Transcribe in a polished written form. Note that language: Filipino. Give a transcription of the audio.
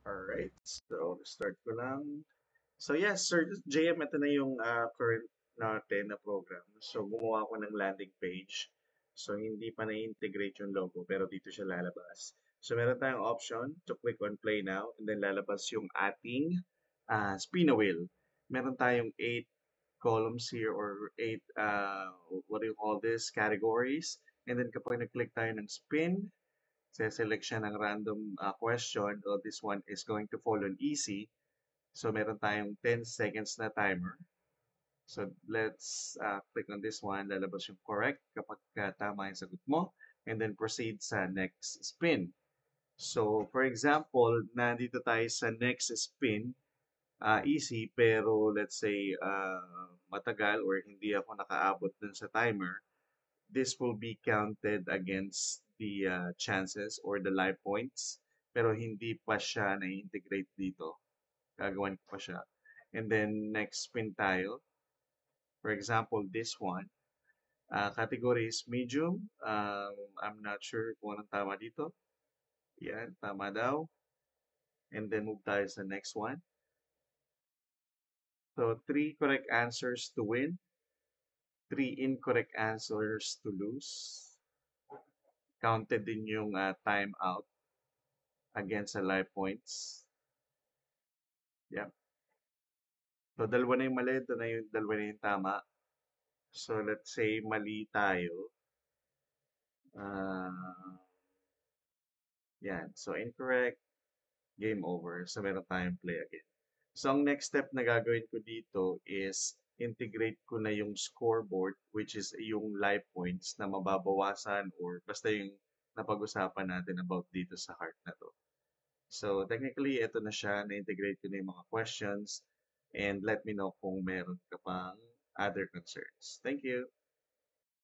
Alright, so start ko lang. So yes, Sir JM, ito na yung current natin na program. So gumawa ko ng landing page. So hindi pa na-integrate yung logo pero dito siya lalabas. So meron tayong option to click on play now and then lalabas yung ating spin a wheel. Meron tayong 8 columns here or 8, what do you call this, categories. And then kapag nag-click tayo ng spin, select siya ng random question. Oh, this one is going to fall on easy. So meron tayong 10 seconds na timer. So let's click on this one. Lalabas yung correct kapag tama yung sagot mo. And then proceed sa next spin. So for example, nandito tayo sa next spin. Easy pero let's say matagal or hindi ako nakaabot dun sa timer. This will be counted against the chances or the life points. Pero hindi pa siya na-integrate dito. Gagawan ko pa siya. And then next spin tayo. For example, this one. Category is medium. I'm not sure kung anong tama dito. Yan, tama daw. And then move tayo sa next one. So, 3 correct answers to win. 3 incorrect answers to lose. Counted din yung time out against sa life points. Yep. So, dalawa na yung mali. Ito na yung dalawa na yung tama. So, let's say mali tayo. Yan. So, incorrect. Game over. So, meron tayong play again. So, ang next step na gagawin ko dito is integrate ko na yung scoreboard, which is yung life points na mababawasan or basta yung napag-usapan natin about dito sa heart na to. So, technically, ito na siya. Na-integrate ko na yung mga questions and let me know kung meron ka pang other concerns. Thank you.